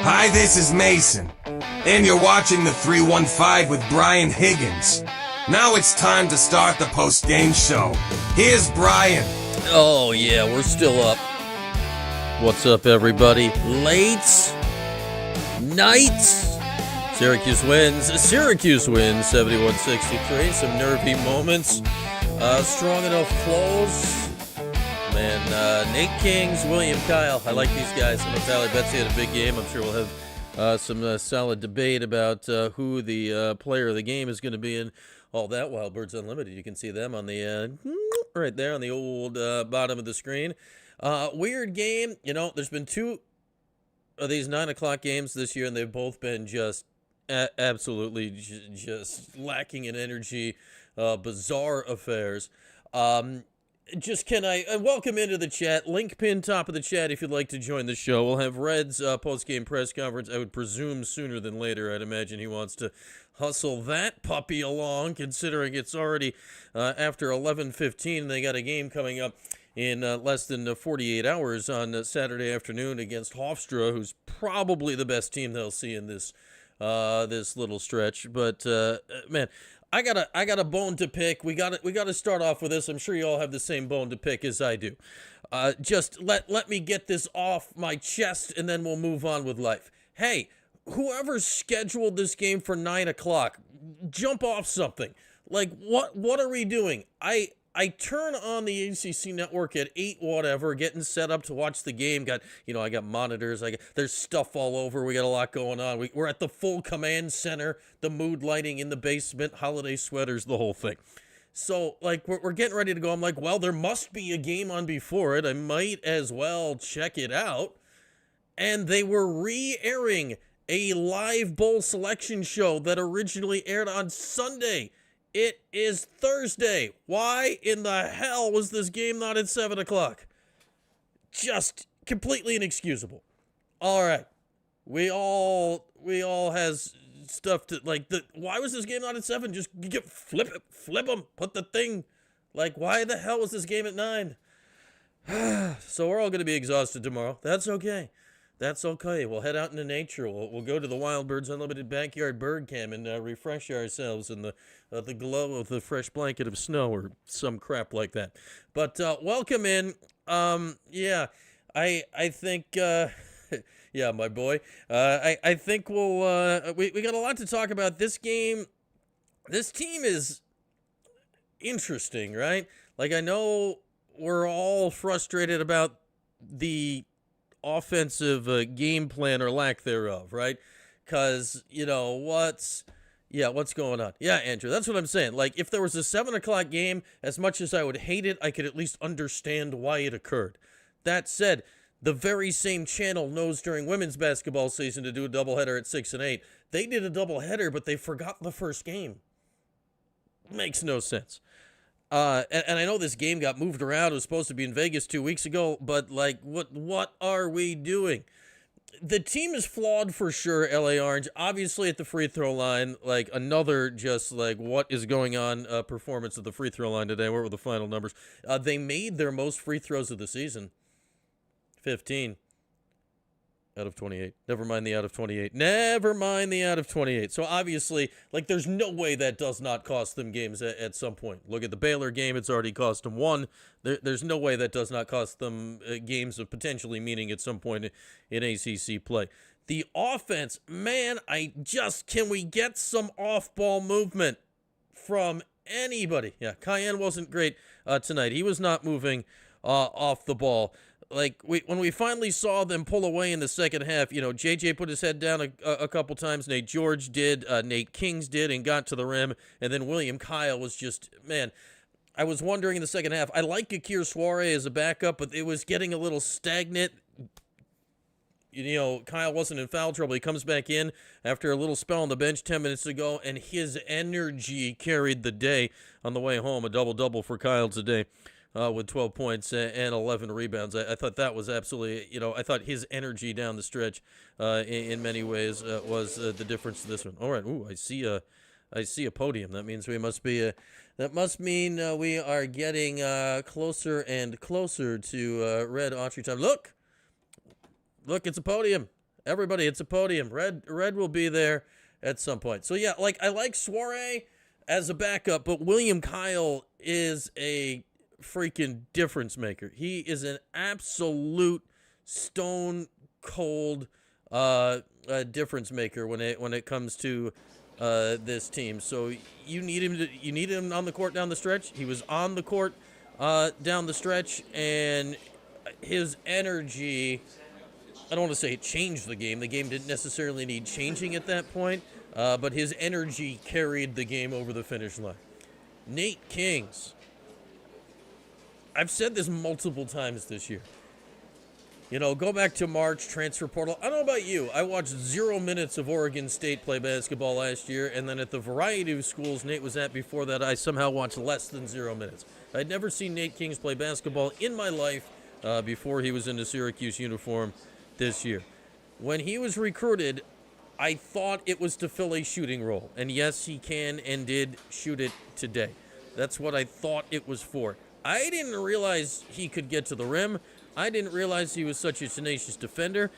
Hi, this is Mason, and you're watching the 315 with Brian Higgins. Now it's time to start the post-game show. Here's Brian. Oh, yeah, we're still up. What's up, everybody? Late night. Syracuse wins. Syracuse wins 71-63. Some nervy moments. Strong enough close. Man, Nate Kings, William Kyle. I like these guys. I know Tyler Betsy had a big game. I'm sure we'll have some solid debate about who the player of the game is going to be and all that. Wild Birds Unlimited. You can see them on the right there on the old bottom of the screen. Weird game. You know, there's been two of these 9 o'clock games this year, and they've both been just absolutely just lacking in energy. Bizarre affairs. Just can I welcome into the chat, link pin top of the chat if you'd like to join the show. We'll have Red's post-game press conference, I would presume sooner than later. I'd imagine he wants to hustle that puppy along, considering it's already after 11:15. They got a game coming up in less than 48 hours on Saturday afternoon against Hofstra, who's probably the best team they'll see in this little stretch. But, man, I got a bone to pick. We got to start off with this. I'm sure you all have the same bone to pick as I do. Just let me get this off my chest, and then we'll move on with life. Hey, whoever scheduled this game for 9 o'clock, jump off something. Like, what are we doing? I turn on the ACC network at 8 whatever, getting set up to watch the game. I got monitors. There's stuff all over. We got a lot going on. We're at the full command center, the mood lighting in the basement, holiday sweaters, the whole thing. So, like, we're getting ready to go. I'm like, well, there must be a game on before it. I might as well check it out. And they were re-airing a live bowl selection show that originally aired on Sunday. It is Thursday. Why in the hell was this game not at 7 o'clock? Just completely inexcusable. All right. We all has stuff to, like, why was this game not at 7? Just flip them, put the thing, like, why the hell was this game at 9? So we're all going to be exhausted tomorrow. That's okay. That's okay. We'll head out into nature. We'll go to the Wild Birds Unlimited Backyard Bird Cam and refresh ourselves in the glow of the fresh blanket of snow or some crap like that. But welcome in. Yeah, I think yeah, my boy. I think we got a lot to talk about. This game, this team is interesting, right? Like, I know we're all frustrated about the offensive game plan or lack thereof, right? Because, what's going on? Yeah, Andrew, that's what I'm saying. Like, if there was a 7 o'clock game, as much as I would hate it, I could at least understand why it occurred. That said, the very same channel knows during women's basketball season to do a doubleheader at 6 and 8. They did a doubleheader, but they forgot the first game. Makes no sense. And I know this game got moved around. It was supposed to be in Vegas 2 weeks ago, but, like, what are we doing? The team is flawed for sure, LA Orange. Obviously at the free throw line, like, another just, like, what is going on performance at the free throw line today. What were the final numbers? They made their most free throws of the season. 15. Out of 28. Never mind the out of 28. Never mind the out of 28. So obviously, like, there's no way that does not cost them games at some point. Look at the Baylor game. It's already cost them one. There's no way that does not cost them games of potentially meaning at some point in ACC play. The offense, man, can we get some off-ball movement from anybody? Yeah, Cayenne wasn't great tonight. He was not moving off the ball. Like, when we finally saw them pull away in the second half, JJ put his head down a couple times. Nate George did. Nate Kings did and got to the rim. And then William Kyle was just, man, I was wondering in the second half. I like Akir Suare as a backup, but it was getting a little stagnant. Kyle wasn't in foul trouble. He comes back in after a little spell on the bench 10 minutes ago, and his energy carried the day on the way home. A double-double for Kyle today. With 12 points and 11 rebounds. I thought that was absolutely, I thought his energy down the stretch in many ways was the difference to this one. All right, ooh, I see a podium. That means we must be, that must mean we are getting closer and closer to Red Autry time. Look, it's a podium. Everybody, it's a podium. Red will be there at some point. So yeah, like I like Soiree as a backup, but William Kyle is a freaking difference maker. He is an absolute stone cold difference maker when it comes to this team. So you need him on the court down the stretch. He was on the court down the stretch, and his energy, I don't want to say it changed the game. The game didn't necessarily need changing at that point, but his energy carried the game over the finish line. Nate Kings. I've said this multiple times this year. You know, go back to March, transfer portal. I don't know about you. I watched 0 minutes of Oregon State play basketball last year, and then at the variety of schools Nate was at before that, I somehow watched less than 0 minutes. I'd never seen Nate Kings play basketball in my life before he was in the Syracuse uniform this year. When he was recruited, I thought it was to fill a shooting role. And yes, he can and did shoot it today. That's what I thought it was for. I didn't realize he could get to the rim. I didn't realize he was such a tenacious defender.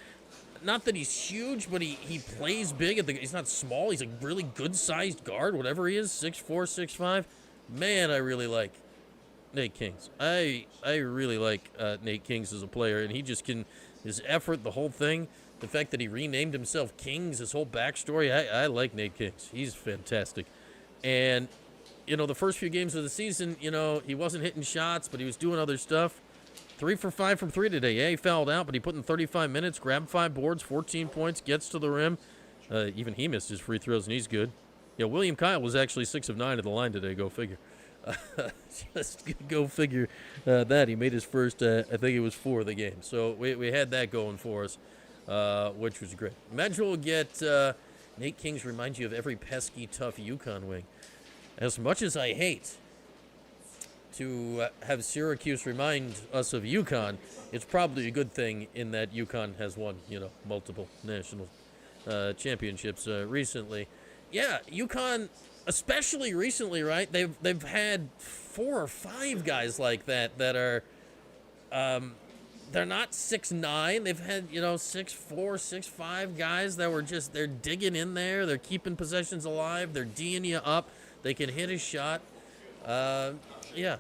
Not that he's huge, but he plays big. He's not small. He's a really good-sized guard, whatever he is, 6'4", 6'5". Man, I really like Nate Kings. I really like Nate Kings as a player, and he just can, his effort, the whole thing, the fact that he renamed himself Kings, his whole backstory, I like Nate Kings. He's fantastic. And, you know, the first few games of the season, you know, he wasn't hitting shots, but he was doing other stuff. 3 for 5 from 3 today. Yeah, he fouled out, but he put in 35 minutes, grabbed 5 boards, 14 points, gets to the rim. Even he missed his free throws, and he's good. Yeah, William Kyle was actually 6 of 9 at the line today. Go figure. Just go figure that. He made his first, I think it was 4 of the game. So we had that going for us, which was great. Imagine we'll get Nate Kings reminds you of every pesky, tough UConn wing. As much as I hate to have Syracuse remind us of UConn, it's probably a good thing in that UConn has won, you know, multiple national championships recently. Yeah, UConn, especially recently, right? They've had 4 or 5 guys like that are they're not 6'9". They've had, you know, 6'4", 6'5" guys that were just, they're digging in there, they're keeping possessions alive, they're D'ing you up, they can hit a shot. Yeah,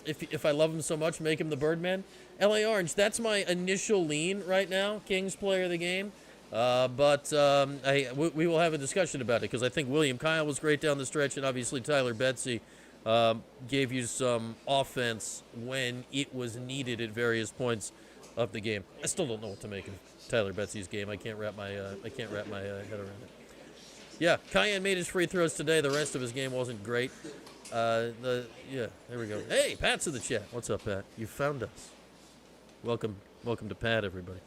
if I love him so much, make him the Birdman. L.A. Orange, that's my initial lean right now, Kings player of the game. But we will have a discussion about it because I think William Kyle was great down the stretch, and obviously Tyler Betsy gave you some offense when it was needed at various points of the game. I still don't know what to make of Tyler Betsy's game. I can't wrap my head around it. Yeah, Cayenne made his free throws today. The rest of his game wasn't great. There we go. Hey, Pat's in the chat. What's up, Pat? You found us. Welcome to Pat, everybody.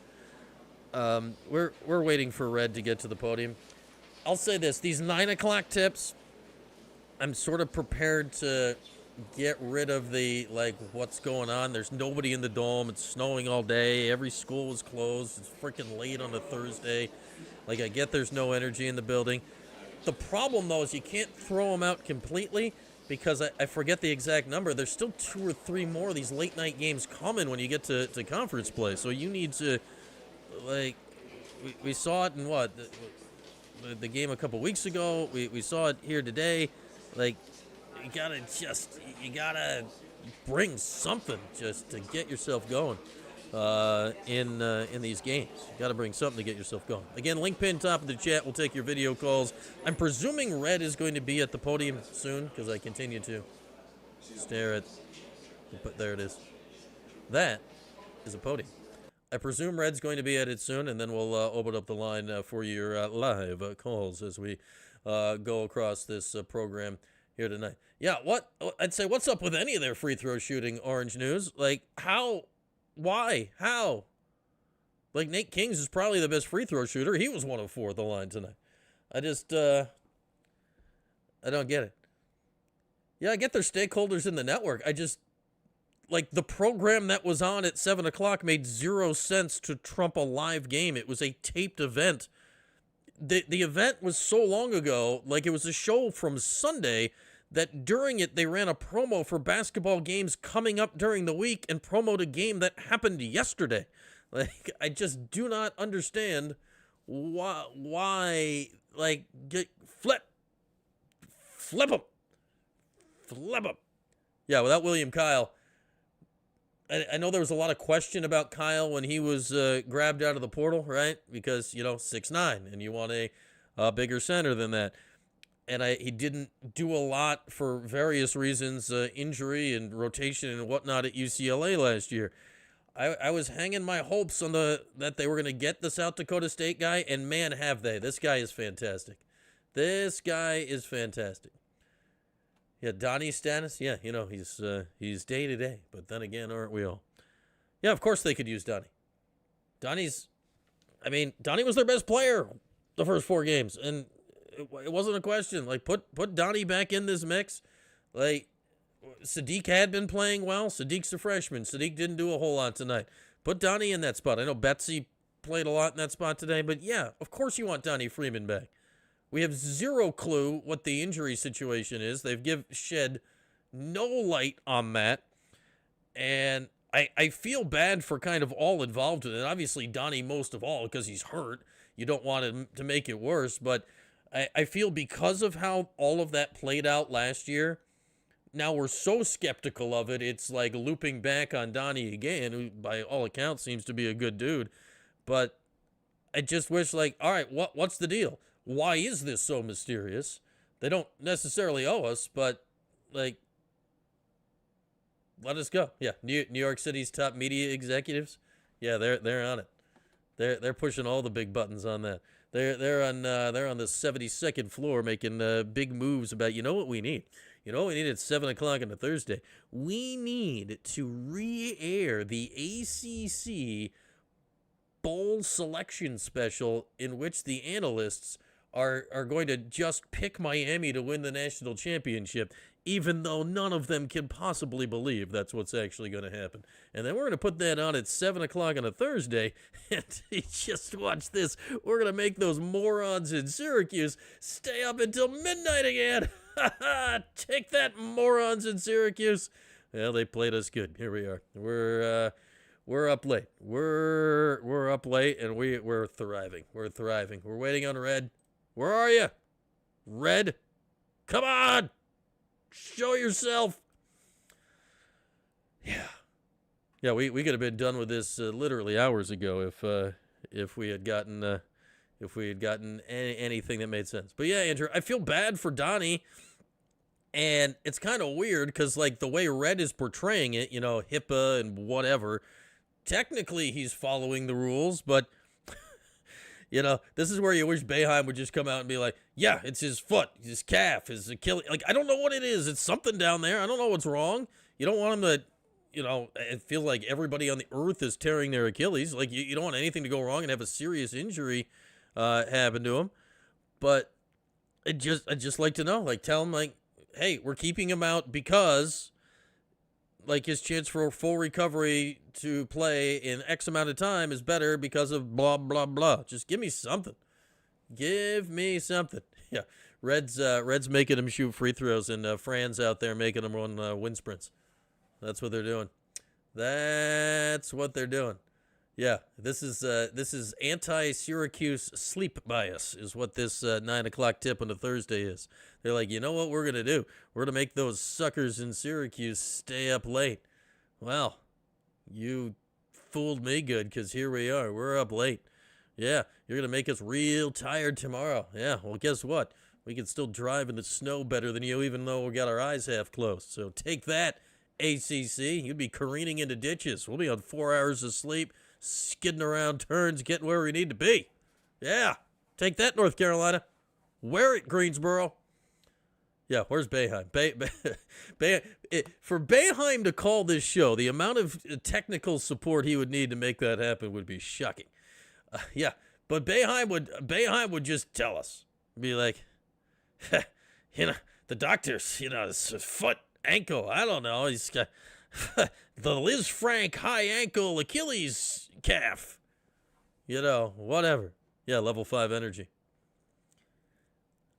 We're waiting for Red to get to the podium. I'll say this: these 9 o'clock tips, I'm sort of prepared to get rid of the what's going on. There's nobody in the dome. It's snowing all day. Every school was closed. It's freaking late on a Thursday. I get there's no energy in the building. The problem though is you can't throw them out completely. Because I forget the exact number. There's still 2 or 3 more of these late night games coming when you get to conference play. So you need to, we saw it in the game a couple weeks ago. We saw it here today. You gotta bring something just to get yourself going in these games. You got to bring something to get yourself going. Again, link pin top of the chat. We'll take your video calls. I'm presuming Red is going to be at the podium soon because I continue to stare at. But there it is. That is a podium. I presume Red's going to be at it soon, and then we'll open up the line for your live calls as we go across this program here tonight. Yeah, I'd say what's up with any of their free throw shooting, Orange News? How? Why? How? Nate Kings is probably the best free throw shooter. He was 1 of 4 at the line tonight. I just, I don't get it. Yeah, I get their stakeholders in the network. I just, the program that was on at 7 o'clock made 0 sense to trump a live game. It was a taped event. The event was so long ago, it was a show from Sunday, that during it they ran a promo for basketball games coming up during the week and promoted a game that happened yesterday. I just do not understand Why? Like, flip him. Yeah, without William Kyle. I know there was a lot of question about Kyle when he was grabbed out of the portal, right? Because, 6'9", and you want a bigger center than that. And he didn't do a lot for various reasons, injury and rotation and whatnot at UCLA last year. I was hanging my hopes on that they were going to get the South Dakota State guy, and man, have they. This guy is fantastic. Yeah, Donnie's status, yeah, he's day to day, but then again, aren't we all? Yeah, of course they could use Donnie. Donnie was their best player the first 4 games, and it wasn't a question. Like, put Donnie back in this mix. Like, Sadiq had been playing well. Sadiq's a freshman. Sadiq didn't do a whole lot tonight. Put Donnie in that spot. I know Betsy played a lot in that spot today, but yeah, of course you want Donnie Freeman back. We have zero clue what the injury situation is. They've shed no light on that. And I feel bad for kind of all involved with it. Obviously, Donnie most of all, because he's hurt. You don't want him to make it worse. But I feel because of how all of that played out last year, now we're so skeptical of it, it's like looping back on Donnie again, who by all accounts seems to be a good dude. But I just wish, all right, what's the deal? Why is this so mysterious? They don't necessarily owe us, but, let us go. Yeah, New York City's top media executives, yeah, they're on it. They're pushing all the big buttons on that. They're on the 72nd floor making big moves about, what we need? We need at 7 o'clock on a Thursday? We need to re-air the ACC Bowl Selection Special, in which the analysts are going to just pick Miami to win the national championship, even though none of them can possibly believe that's what's actually going to happen. And then we're going to put that on at 7 o'clock on a Thursday, and just watch this. We're going to make those morons in Syracuse stay up until midnight again. Take that, morons in Syracuse. Well, they played us good. Here we are. We're up late. We're up late, and we're thriving. We're thriving. We're waiting on Red. Where are you? Red? Come on! Show yourself! Yeah, we could have been done with this literally hours ago if we had gotten anything that made sense. But yeah, Andrew, I feel bad for Donnie, and it's kind of weird because the way Red is portraying it, HIPAA and whatever, technically he's following the rules, but this is where you wish Boeheim would just come out and be like, yeah, it's his foot, his calf, his Achilles. I don't know what it is. It's something down there. I don't know what's wrong. You don't want him to, it feels like everybody on the earth is tearing their Achilles. You don't want anything to go wrong and have a serious injury happen to him. But I'd just like to know, tell him, hey, we're keeping him out because his chance for full recovery to play in X amount of time is better because of blah, blah, blah. Just give me something. Give me something. Yeah, Red's making him shoot free throws, and Fran's out there making him run wind sprints. That's what they're doing. That's what they're doing. Yeah, this is anti-Syracuse sleep bias is what this 9 o'clock tip on a Thursday is. They're like, you know what we're going to do? We're going to make those suckers in Syracuse stay up late. Well, you fooled me good, because here we are. We're up late. Yeah, you're going to make us real tired tomorrow. Yeah, well, guess what? We can still drive in the snow better than you, even though we got our eyes half closed. So take that, ACC. You'd be careening into ditches. We'll be on 4 hours of sleep, skidding around turns, getting where we need to be. Yeah, take that, North Carolina. Wear it, Greensboro. Yeah, where's Boeheim? For Boeheim to call this show, the amount of technical support he would need to make that happen would be shocking. Yeah, but Boeheim would just tell us. Be like, the doctors, his foot, ankle, I don't know. He's got the Liz Frank high ankle Achilles calf. Whatever. Yeah, level 5 energy.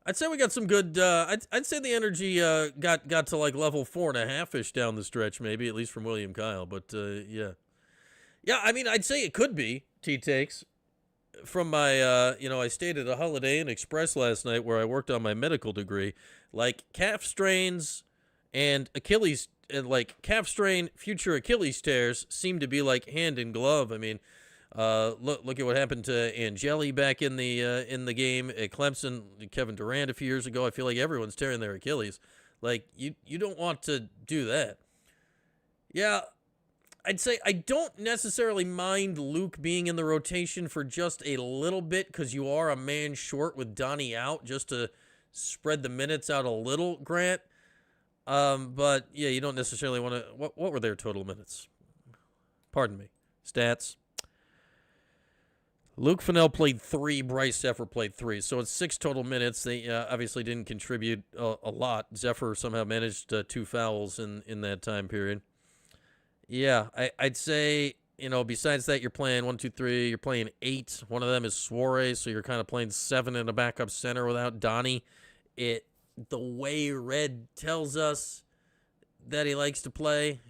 I'd say we got some good, I'd say the energy got to level 4.5-ish down the stretch, maybe, at least from William Kyle. But, yeah. Yeah, I'd say it could be, T-Takes. from my, I stayed at a Holiday Inn Express last night where I worked on my medical degree. Like calf strains and Achilles, and like calf strain, future Achilles tears seem to be like hand in glove. I mean, look at what happened to Angeli back in the game at Clemson, Kevin Durant a few years ago. I feel like everyone's tearing their Achilles. Like you don't want to do that. Yeah, I'd say I don't necessarily mind Luke being in the rotation for just a little bit because you are a man short with Donnie out, just to spread the minutes out a little, Grant. But yeah, you don't necessarily want to. What were their total minutes? Pardon me. Stats. Luke Fennell played 3. Bryce Zephyr played 3. So it's 6 total minutes. They obviously didn't contribute a lot. Zephyr somehow managed 2 fouls in that time period. Yeah, I'd say, besides that, you're playing 1, 2, 3. You're playing 8. One of them is Suarez, so you're kind of playing 7 in a backup center without Donnie. The way Red tells us that he likes to play.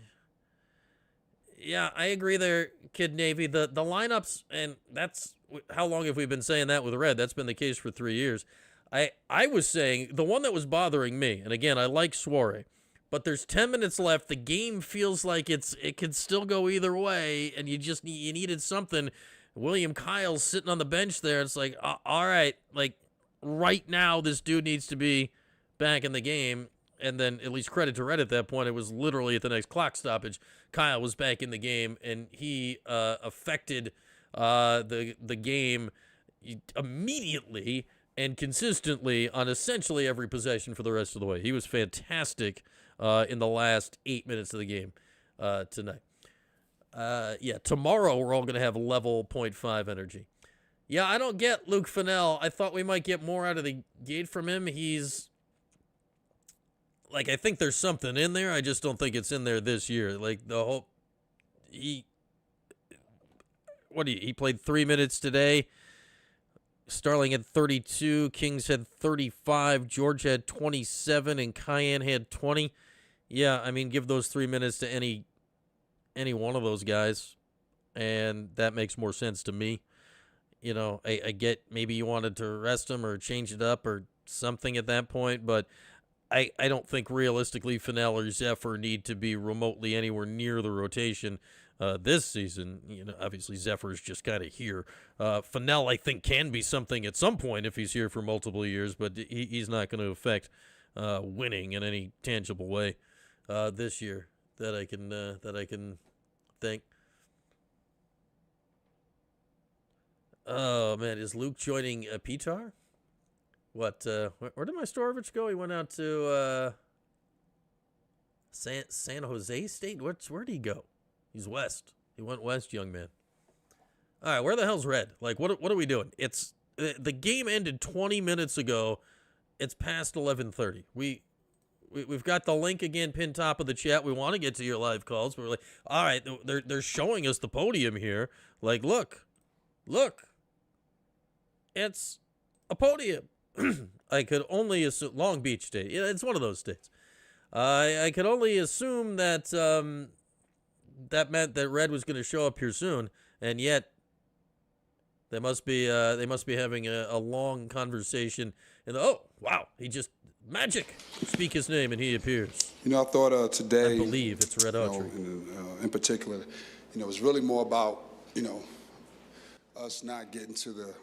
Yeah, I agree there, Kid Navy. The lineups, and that's how long have we been saying that with Red? That's been the case for 3 years. I was saying the one that was bothering me, and again, I like Suarez, but there's 10 minutes left. The game feels like it could still go either way, and you needed something. William Kyle's sitting on the bench there. It's like, all right, like right now, this dude needs to be back in the game. And then, at least credit to Red at that point, it was literally at the next clock stoppage. Kyle was back in the game, and he affected the game immediately and consistently on essentially every possession for the rest of the way. He was fantastic in the last 8 minutes of the game tonight. Tomorrow we're all going to have level 0.5 energy. Yeah, I don't get Luke Fennell. I thought we might get more out of the gate from him. He's... Like, I think there's something in there. I just don't think it's in there this year. Like, he played 3 minutes today. Starling had 32. Kings had 35. George had 27. And Cayenne had 20. Yeah, I mean, give those 3 minutes to any one of those guys. And that makes more sense to me. I get maybe you wanted to rest him or change it up or something at that point. But I don't think realistically Fennell or Zephyr need to be remotely anywhere near the rotation this season. Obviously Zephyr's just kind of here. Fennell, I think, can be something at some point if he's here for multiple years, but he's not going to affect winning in any tangible way this year that I can think. Oh man, is Luke joining Pitar? Where did my Storovich go? He went out to San Jose State? Where'd he go? He's west. He went west, young man. All right, where the hell's Red? Like, what are we doing? It's the game ended 20 minutes ago. It's past 11:30. We've got the link again pinned top of the chat. We want to get to your live calls, but we're like, all right, they're showing us the podium here. Like, look, it's a podium. I could only assume Long Beach State. Yeah, it's one of those states. I could only assume that that meant that Red was going to show up here soon, and yet they must be having a long conversation. And oh wow, he just magic. Speak his name, and he appears. I thought today. I believe it's Red Autry. In particular, it was really more about us not getting to the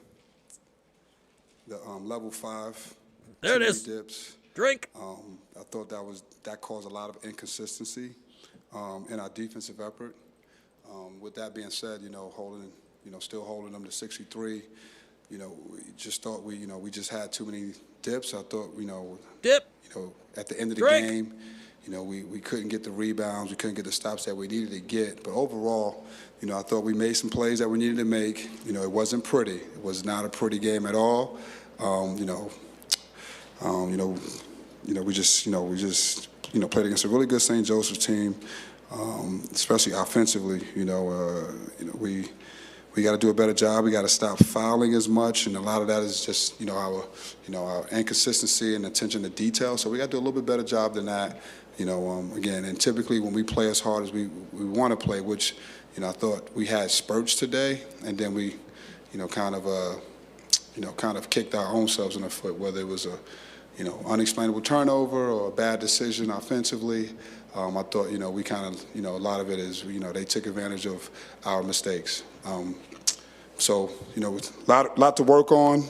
level 5. There it is. Dips. Drink. I thought that caused a lot of inconsistency in our defensive effort. With that being said, still holding them to 63. We just thought we just had too many dips. I thought dip. At the end of the Drink. game, we couldn't get the rebounds, we couldn't get the stops that we needed to get. But overall, I thought we made some plays that we needed to make. It wasn't pretty. It was not a pretty game at all. We just played against a really good St. Joseph team, especially offensively. We got to do a better job. We got to stop fouling as much, and a lot of that is just our inconsistency and attention to detail. So we got to do a little bit better job than that. Again, and typically when we play as hard as we want to play, which I thought we had spurts today, and then we kind of kicked our own selves in the foot, whether it was a, unexplainable turnover or a bad decision offensively. I thought, we kind of, a lot of it is, they took advantage of our mistakes. So, with a lot to work on.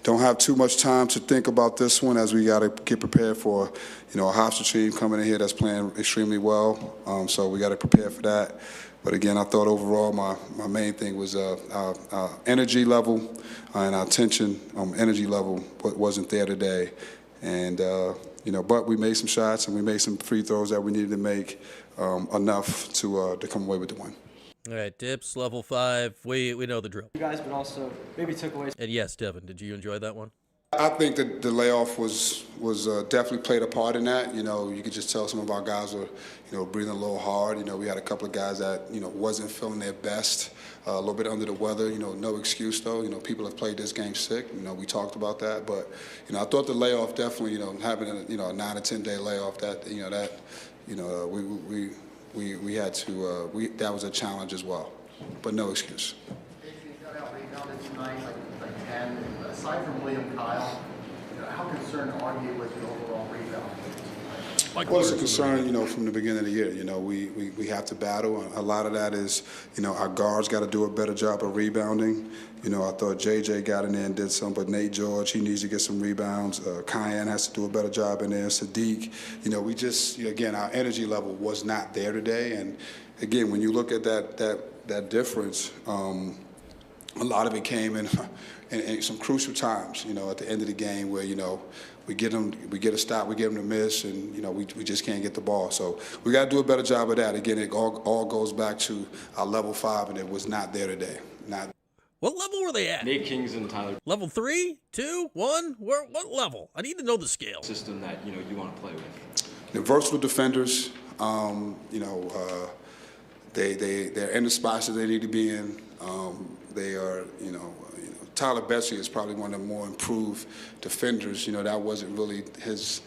Don't have too much time to think about this one as we got to get prepared for, a hostile team coming in here that's playing extremely well. So we got to prepare for that. But again, I thought overall my main thing was our energy level and our tension energy level wasn't there today. And, but we made some shots and we made some free throws that we needed to make enough to come away with the win. All right, tips, level 5. We know the drill. You guys, but also maybe took away. And yes, Devin, did you enjoy that one? I think that the layoff was definitely played a part in that. You could just tell some of our guys were, breathing a little hard. We had a couple of guys that, wasn't feeling their best, a little bit under the weather. No excuse though. People have played this game sick. We talked about that, but I thought the layoff definitely, having a 9 or 10 day layoff we had to. That was a challenge as well, but no excuse. Adrian got out rebounded tonight, like 10. Aside from William Kyle, how concerned are you with the overall rebound? Well, it's a concern, from the beginning of the year. We have to battle. A lot of that is, our guards got to do a better job of rebounding. I thought JJ got in there and did some, but Nate George, he needs to get some rebounds. Kyan has to do a better job in there. Sadiq, we just, again, our energy level was not there today. And again, when you look at that difference, a lot of it came in some crucial times, at the end of the game where, we get a stop, we get them to miss, and, we just can't get the ball. So we got to do a better job of that. Again, it all goes back to our level 5, and it was not there today. What level were they at? Nate Kings and Tyler. Level 3, 2, 1? What level? I need to know the scale. System that, you want to play with. The versatile defenders, they're in the spots that they need to be in. They are, Tyler Bessie is probably one of the more improved defenders. That wasn't really his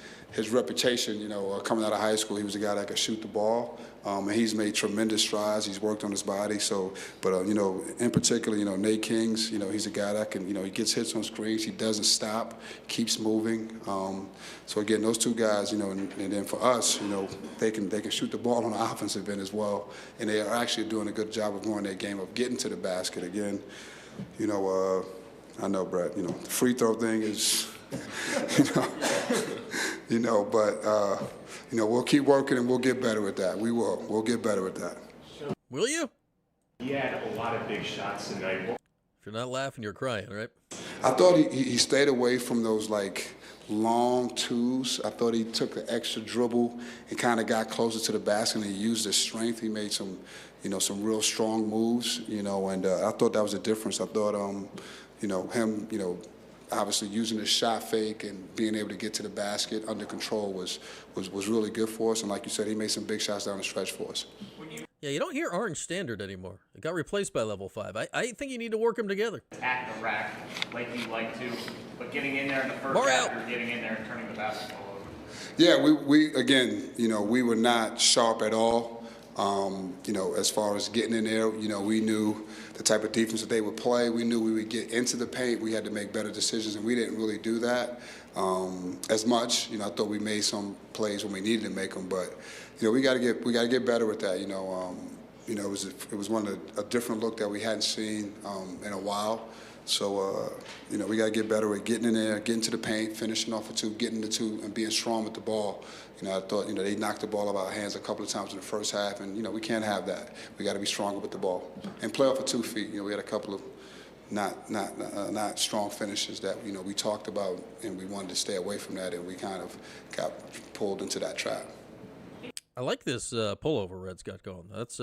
reputation, coming out of high school. He was a guy that could shoot the ball, and he's made tremendous strides. He's worked on his body. So, but, in particular, Nate Kings, he's a guy that can, he gets hits on screens. He doesn't stop, keeps moving. So, again, those two guys, and then for us, they can shoot the ball on the offensive end as well. And they are actually doing a good job of growing their game, of getting to the basket. Again, I know, Brett, the free throw thing is, but, we'll keep working and we'll get better at that. We will. We'll get better at that. Will you? He had a lot of big shots tonight. If you're not laughing, you're crying, right? I thought he stayed away from those, long twos. I thought he took the extra dribble and kind of got closer to the basket and he used his strength. He made some, some real strong moves, and I thought that was a difference. I thought, him, obviously using the shot fake and being able to get to the basket under control was really good for us. And like you said, he made some big shots down the stretch for us. Yeah, you don't hear Orange Standard anymore. It got replaced by Level 5. I think you need to work them together. At the rack like you like to, but getting in there in the first More half, out. you're getting in there and turning the basketball over. Yeah, we again, we were not sharp at all. As far as getting in there, we knew the type of defense that they would play. We knew we would get into the paint. We had to make better decisions, and we didn't really do that as much. I thought we made some plays when we needed to make them, but we got to get better with that. It was a different look that we hadn't seen in a while. So, we got to get better at getting in there, getting to the paint, finishing off a two, getting the two, and being strong with the ball. I thought, they knocked the ball out of our hands a couple of times in the first half, and, we can't have that. We got to be stronger with the ball and play off of 2 feet. We had a couple of not strong finishes that, we talked about, and we wanted to stay away from that, and we kind of got pulled into that trap. I like this pullover Red's got going. That's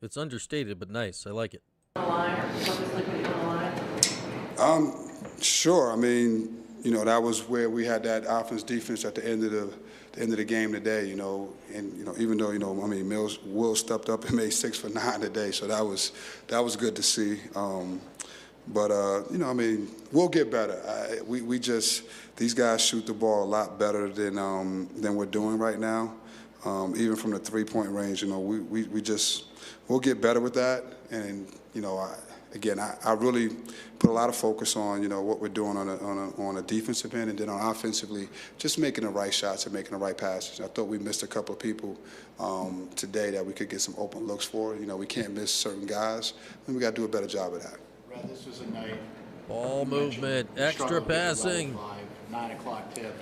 it's understated but nice. I like it. Sure. I mean, that was where we had that offense defense at the end of the game today. And even though Will stepped up and made 6 for 9 today, so that was good to see. But we'll get better. We just these guys shoot the ball a lot better than we're doing right now. Even from the 3-point range, we'll get better with that. And again, I really put a lot of focus on, what we're doing on a defensive end, and then on offensively, just making the right shots and making the right passes. I thought we missed a couple of people today that we could get some open looks for. We can't miss certain guys, and we got to do a better job of that. Brad, this was a night. Ball movement, you extra struggled to get passing. level 5, 9 o'clock tip,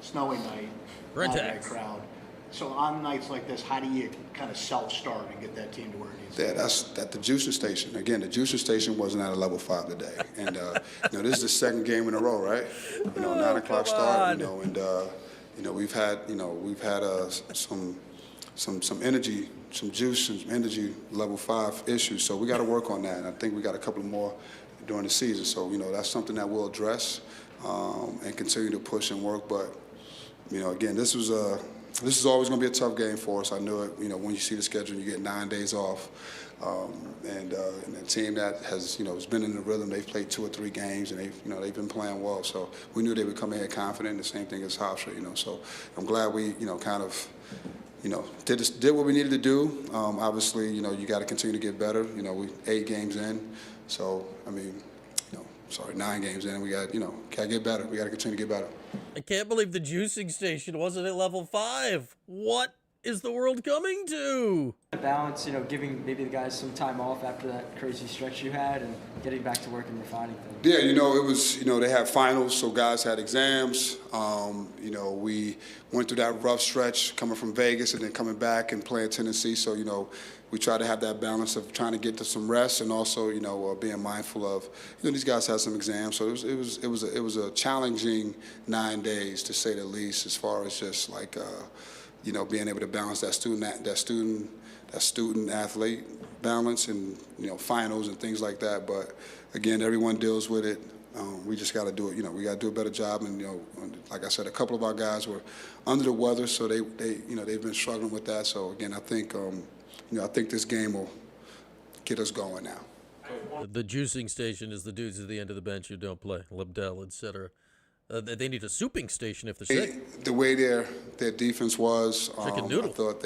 snowy night, Brent not a X. crowd. So on nights like this, how do you kind of self-start and get that team to where it needs to Yeah, be? that's at the juicing station. Again, the juicing station wasn't at a level 5 today, and this is the second game in a row, right? 9 o'clock start. And we've had some energy, some juice, some energy level 5 issues. So we got to work on that, and I think we got a couple more during the season. So that's something that we'll address and continue to push and work. But again, this is always going to be a tough game for us. I knew it. When you see the schedule, you get 9 days off, and a team that has been in the rhythm. They've played 2 or 3 games, and they've been playing well. So we knew they would come in here confident. The same thing as Hofstra. So I'm glad we kind of did what we needed to do. Obviously, you got to continue to get better. We 8 games in, so 9 games in. We got gotta get better. We got to continue to get better. I can't believe the juicing station wasn't at level 5. What is the world coming to? Balance, giving maybe the guys some time off after that crazy stretch you had and getting back to work and refining things. Yeah, it was, they had finals, so guys had exams. We went through that rough stretch coming from Vegas and then coming back and playing Tennessee. So, we try to have that balance of trying to get to some rest and also, being mindful of, these guys had some exams. So it was a challenging 9 days, to say the least, as far as just like, being able to balance that student athlete balance and finals and things like that. But again, everyone deals with it. We just got to do it. We got to do a better job. And like I said, a couple of our guys were under the weather, so they've been struggling with that. So again, I think this game will get us going now. The juicing station is the dudes at the end of the bench who don't play, Lebdell, etc. They need a souping station if they're sick. The way their defense was, Chicken noodle. I thought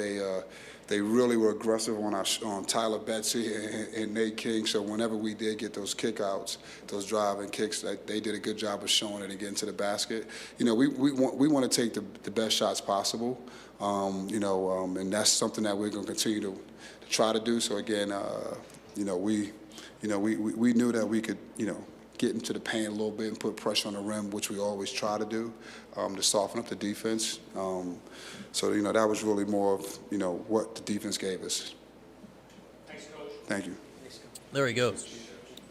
they really were aggressive on Tyler Betsy and Nate King. So whenever we did get those kickouts, those driving kicks, they did a good job of showing it and getting to the basket. We want to take the best shots possible. And that's something that we're going to continue to try to do. So again, we knew that we could, get into the paint a little bit and put pressure on the rim, which we always try to do, to soften up the defense. So that was really more of what the defense gave us. Thanks, Coach. Thank you. There he goes.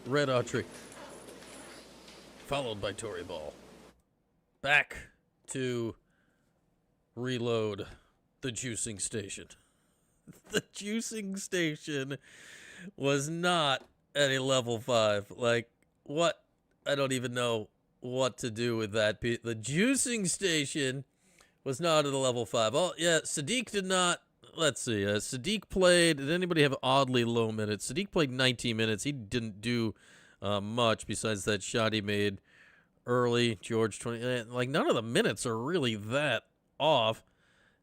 Red Autry. Followed by Tory Ball. Back to reload the juicing station. The juicing station was not at a level 5. Like, what? I don't even know what to do with that. The juicing station was not at a level 5. Oh, yeah, Sadiq did not. Let's see. Sadiq played. Did anybody have oddly low minutes? Sadiq played 19 minutes. He didn't do much besides that shot he made early. George 20. Like, none of the minutes are really that off.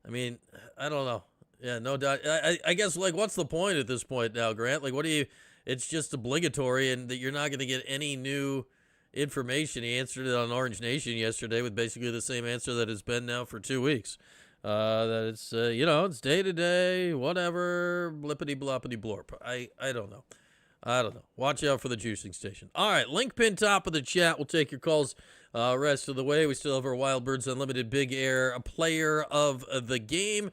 I mean, I don't know. Yeah, no doubt. I guess, like, what's the point at this point now, Grant? Like, what do you... It's just obligatory, and that you're not going to get any new information. He answered it on Orange Nation yesterday with basically the same answer that it's been now for 2 weeks. That it's, it's day to day, whatever, blippity bloppity blorp. I don't know. Watch out for the juicing station. All right, link pin top of the chat. We'll take your calls rest of the way. We still have our Wild Birds Unlimited Big Air player of the game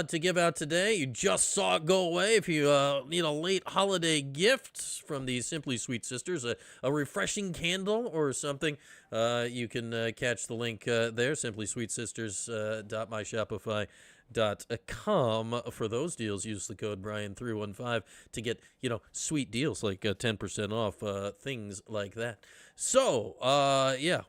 to give out today. You just saw it go away. If you need a late holiday gift from the Simply Sweet Sisters, a refreshing candle or something, you can catch the link there, simplysweetsisters.myshopify.com. For those deals, use the code Brian315 to get, sweet deals like 10% off, things like that. So,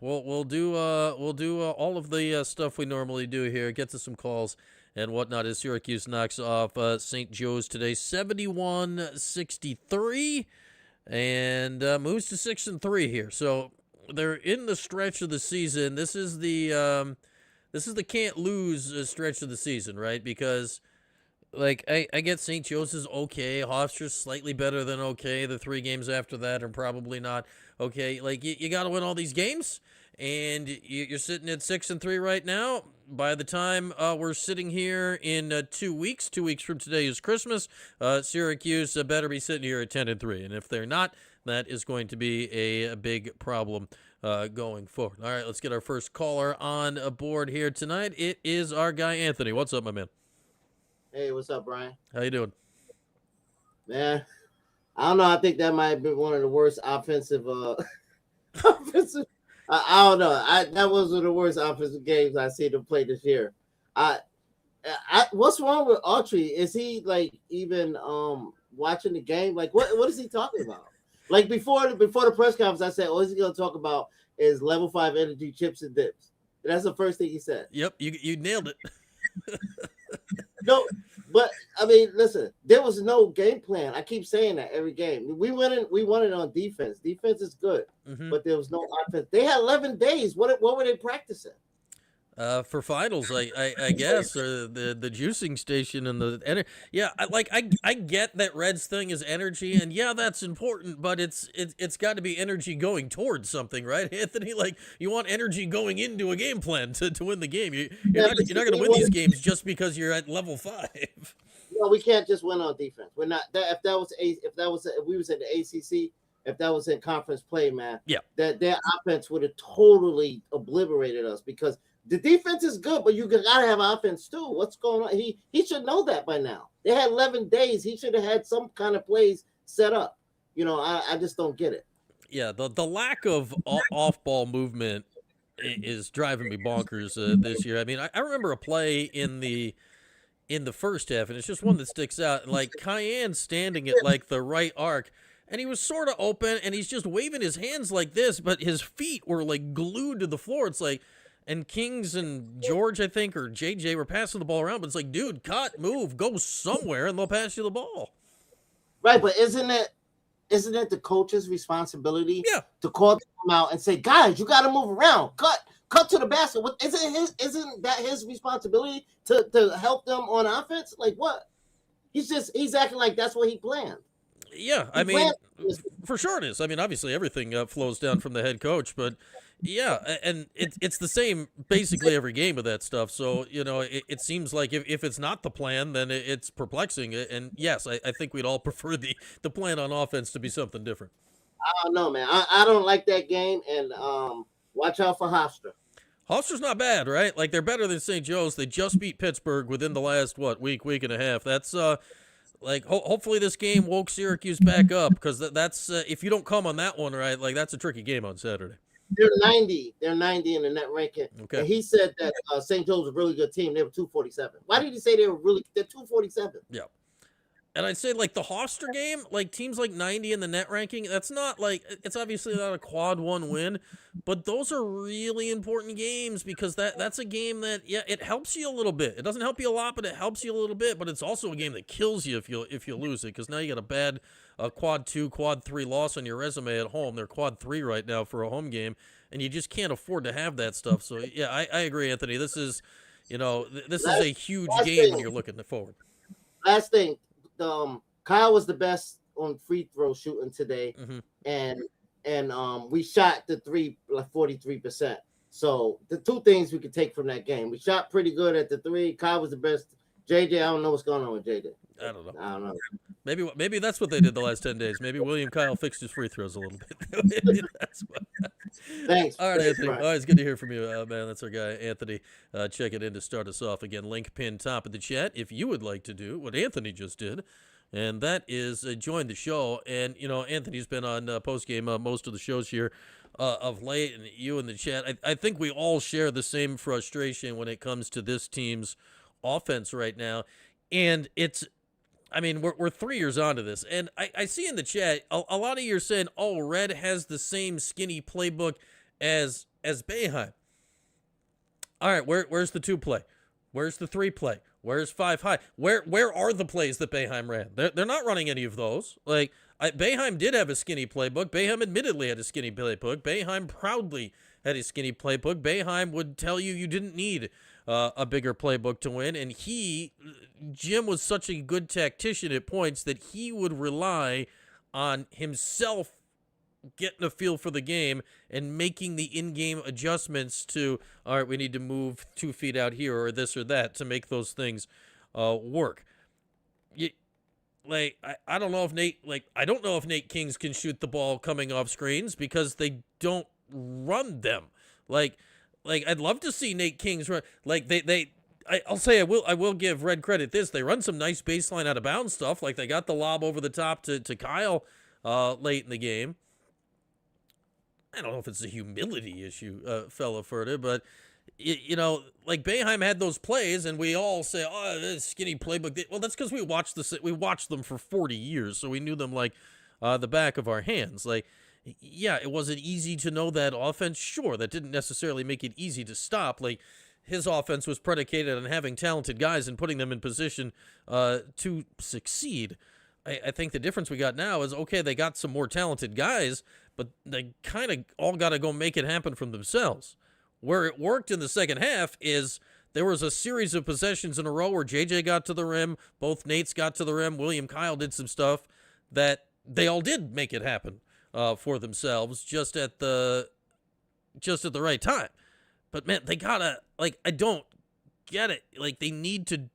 we'll do all of the stuff we normally do here. Get to some calls and whatnot as Syracuse knocks off St. Joe's today, 71-63, and moves to 6-3 here. So they're in the stretch of the season. This is the can't lose stretch of the season, right? Because Like, I get St. Joe's is okay. Hofstra's slightly better than okay. The 3 games after that are probably not okay. Like, you got to win all these games, and you're sitting at 6-3 right now. By the time we're sitting here in 2 weeks, 2 weeks from today is Christmas, Syracuse better be sitting here at 10-3. And if they're not, that is going to be a big problem going forward. All right, let's get our first caller on board here tonight. It is our guy, Anthony. What's up, my man? Hey, what's up, Brian? How you doing? Man, I don't know. I think that might have been one of the worst offensive offensive. I don't know. That was one of the worst offensive games I see them play this year. What's wrong with Autry? Is he like even watching the game? Like what is he talking about? Like before the press conference, I said, "Oh, is he going to talk about is level 5 energy chips and dips?" And that's the first thing he said. Yep, you nailed it. No, but I mean, listen, there was no game plan. I keep saying that every game. We won it on defense. Defense is good, but there was no offense. They had 11 days. What were they practicing? For finals, I guess, or the juicing station and the energy. Yeah, I get that Reds thing is energy, and yeah, that's important, but it's got to be energy going towards something, right, Anthony? Like you want energy going into a game plan to win the game. You're not going to win these games just because you're at level 5. No, we can't just win on defense. We're not. If we was in the ACC. If that was in conference play, man, yeah, that their offense would have totally obliterated us because the defense is good, but you gotta have offense too. What's going on? He should know that by now. They had 11 days. He should have had some kind of plays set up. You know, I just don't get it. Yeah, the lack of off-ball movement is driving me bonkers this year. I mean, I remember a play in the first half, and it's just one that sticks out. Like Cayenne standing at like the right arc. And he was sort of open, and he's just waving his hands like this, but his feet were like glued to the floor. It's like, and Kings and George, I think, or JJ were passing the ball around, but it's like, dude, cut, move, go somewhere, and they'll pass you the ball. Right, but isn't it the coach's responsibility to call them out and say, guys, you got to move around, cut to the basket? Isn't that his responsibility to help them on offense? Like what? He's acting like that's what he planned. Yeah, I mean, for sure it is. I mean, obviously everything flows down from the head coach, but yeah, and it's the same basically every game with that stuff. So, you know, it seems like if it's not the plan, then it's perplexing. And yes, I think we'd all prefer the plan on offense to be something different. I don't know, man. I don't like that game, and watch out for Hofstra. Hofstra's not bad, right? Like, they're better than St. Joe's. They just beat Pittsburgh within the last, week and a half. That's like, hopefully this game woke Syracuse back up, because that's if you don't come on that one, right, like, that's a tricky game on Saturday. They're 90. They're 90 in the net ranking. Okay. And he said that St. Joe's was a really good team. They were 247. Why did he say they're 247? Yeah. And I'd say, like, the Hofstra game, like, teams like 90 in the net ranking, that's not, like, it's obviously not a quad 1 win, but those are really important games, because that's a game that, yeah, it helps you a little bit. It doesn't help you a lot, but it helps you a little bit, but it's also a game that kills you if you lose it, because now you got a bad quad 2, quad 3 loss on your resume at home. They're quad 3 right now for a home game, and you just can't afford to have that stuff. So, yeah, I agree, Anthony. This is, you know, this is a huge game when you're looking forward. Last thing. Kyle was the best on free throw shooting today, and we shot the three like 43%. So the two things we could take from that game: we shot pretty good at the three. Kyle was the best. JJ, I don't know what's going on with JJ. I don't know. Maybe that's what they did the last 10 days. Maybe William Kyle fixed his free throws a little bit. That's what. Thanks. All right, Thanks, Anthony. Brian. Always good to hear from you, man. That's our guy, Anthony. Check it in to start us off. Again, link pinned top of the chat if you would like to do what Anthony just did, and that is join the show. And, you know, Anthony's been on Postgame most of the shows here of late, and you in the chat. I think we all share the same frustration when it comes to this team's offense right now. And it's, I mean, we're 3 years on to this, and I see in the chat a lot of you are saying, oh, Red has the same skinny playbook as Boeheim. All right, where's the 2 play? Where's the 3 play? Where's 5 high? Where are the plays that Boeheim ran? They're not running any of those. Like, Boeheim did have a skinny playbook. Boeheim admittedly had a skinny playbook. Boeheim proudly had a skinny playbook. Boeheim would tell you didn't need a bigger playbook to win. And Jim was such a good tactician at points that he would rely on himself getting a feel for the game and making the in-game adjustments to, all right, we need to move 2 feet out here or this or that to make those things work. I don't know if Nate Kings can shoot the ball coming off screens because they don't run them. I'd love to see Nate Kings run. I will give Red credit this. They run some nice baseline out of bounds stuff. Like they got the lob over the top to Kyle late in the game. I don't know if it's a humility issue, fella Furta, but Boeheim had those plays, and we all say, "Oh, this skinny playbook." Well, that's because we watched them for 40 years, so we knew them like the back of our hands. Yeah, it wasn't easy to know that offense. Sure, that didn't necessarily make it easy to stop. His offense was predicated on having talented guys and putting them in position to succeed. I think the difference we got now is, okay, they got some more talented guys, but they kind of all got to go make it happen from themselves. Where it worked in the second half is there was a series of possessions in a row where JJ got to the rim, both Nates got to the rim, William Kyle did some stuff that they all did make it happen for themselves just at the right time. But man, they gotta, I don't get it. They need to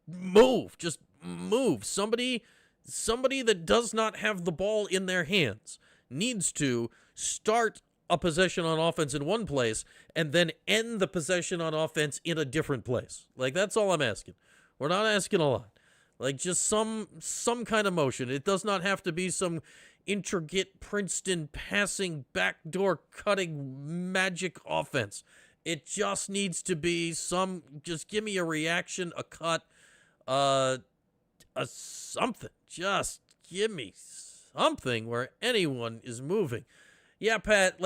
move, just move. Somebody that does not have the ball in their hands needs to start a possession on offense in one place and then end the possession on offense in a different place. That's all I'm asking. We're not asking a lot. Just some kind of motion. It does not have to be some intricate Princeton passing, backdoor cutting magic offense. It just needs to be just give me a reaction, a cut, a something. Just give me something where anyone is moving. Yeah, Pat,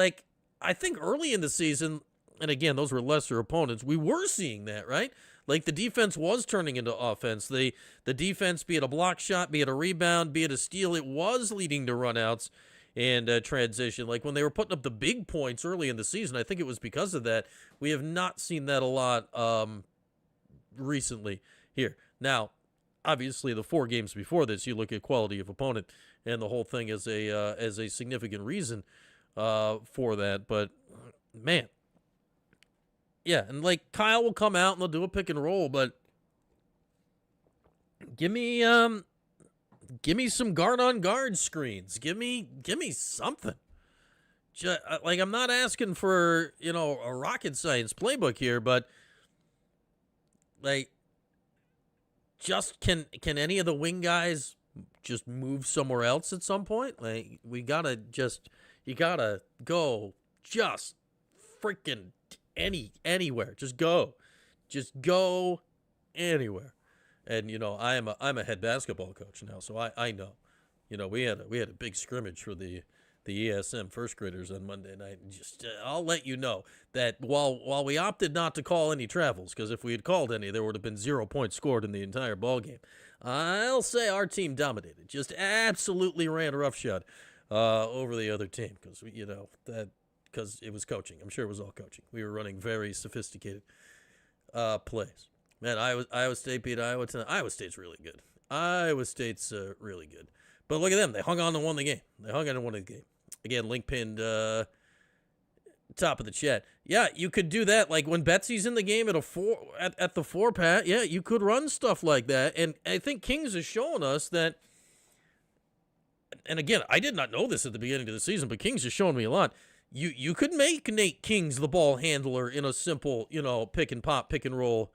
I think early in the season, and again, those were lesser opponents, we were seeing that, right? The defense was turning into offense. The defense, be it a block shot, be it a rebound, be it a steal, it was leading to runouts and transition. When they were putting up the big points early in the season, I think it was because of that. We have not seen that a lot recently here. Now, obviously, the 4 games before this, you look at quality of opponent, and the whole thing is a significant reason for that. But man, yeah, and Kyle will come out and they'll do a pick and roll, but give me some guard on guard screens. Give me something. I'm not asking for a rocket science playbook here, but just can any of the wing guys just move somewhere else at some point? You gotta go just freaking anywhere. Just go anywhere. And I'm a head basketball coach now, so I know. We had a big scrimmage for the ESM first graders on Monday night. And just I'll let you know that while we opted not to call any travels, because if we had called any, there would have been 0 points scored in the entire ball game. I'll say our team dominated, just absolutely ran roughshod over the other team because it was coaching. I'm sure it was all coaching. We were running very sophisticated plays. Man, Iowa State beat Iowa tonight. Iowa State's really good. Iowa State's really good. But look at them. They hung on and won the game. Again, link pinned top of the chat. Yeah, you could do that. When Betsy's in the game at the 4, Pat, yeah, you could run stuff like that. And I think Kings is showing us that. And again, I did not know this at the beginning of the season, but Kings is showing me a lot. You could make Nate Kings the ball handler in a simple, pick and pop, pick and roll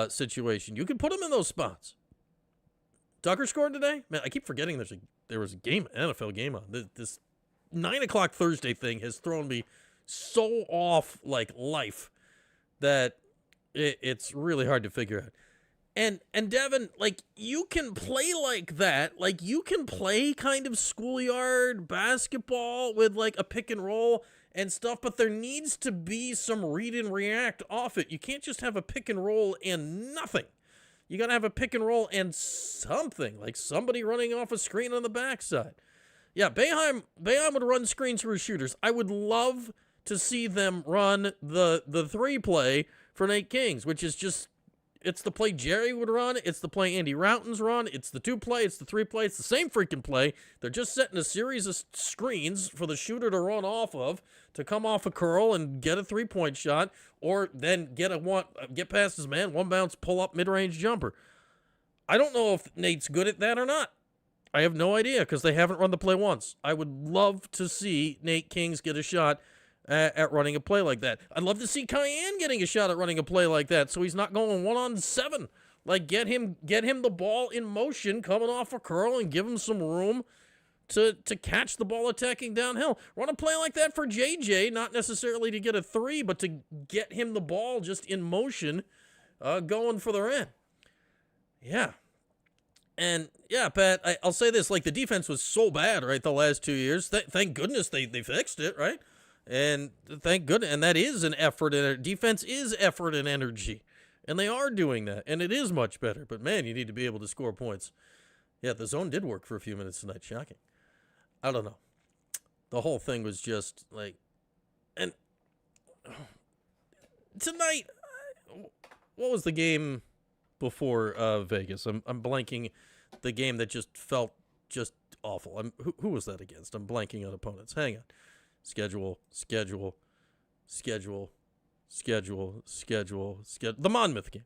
situation. You could put him in those spots. Tucker scored today? Man, I keep forgetting there was a game, an NFL game on. This 9 o'clock Thursday thing has thrown me so off life that it's really hard to figure out. And Devin, you can play like that. You can play kind of schoolyard basketball with a pick and roll and stuff, but there needs to be some read and react off it. You can't just have a pick and roll and nothing. You got to have a pick and roll and something, somebody running off a screen on the backside. Yeah, Boeheim would run screens through shooters. I would love to see them run the 3 play for Nate Kings, which is just, it's the play Jerry would run. It's the play Andy Routen's run. It's the 2-play. It's the 3-play. It's the same freaking play. They're just setting a series of screens for the shooter to run off of, to come off a curl and get a 3-point shot, or then get past his man, one bounce, pull up mid-range jumper. I don't know if Nate's good at that or not. I have no idea because they haven't run the play once. I would love to see Nate Kings get a shot at running a play like that. I'd love to see Cayenne getting a shot at running a play like that so he's not going 1-on-7. Like, get him the ball in motion coming off a curl and give him some room to catch the ball attacking downhill. Run a play like that for JJ, not necessarily to get a 3, but to get him the ball just in motion going for the end. Yeah. And, yeah, Pat, I'll say this. Like, the defense was so bad, right, the last 2 years. Thank goodness they fixed it, right? And thank goodness. And that is an effort. And defense is effort and energy. And they are doing that. And it is much better. But, man, you need to be able to score points. Yeah, the zone did work for a few minutes tonight. Shocking. I don't know. The whole thing was just, like... And tonight, what was the game before Vegas? I'm blanking the game that just felt just awful. Who was that against? I'm blanking on opponents. Hang on. Schedule. The Monmouth game.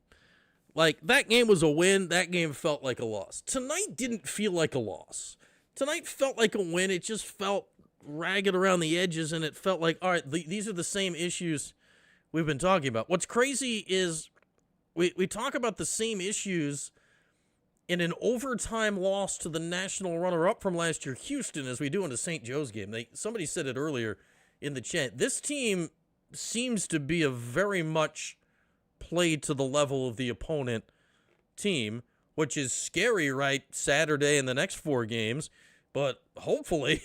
Like, that game was a win. That game felt like a loss. Tonight didn't feel like a loss. Tonight felt like a win. It just felt ragged around the edges, and it felt like, all right, these are the same issues we've been talking about. What's crazy is we talk about the same issues in an overtime loss to the national runner-up from last year, Houston, as we do in the St. Joe's game. Somebody said it earlier in the chat. This team seems to be a very much played to the level of the opponent team, which is scary, right, Saturday and the next 4 games, but hopefully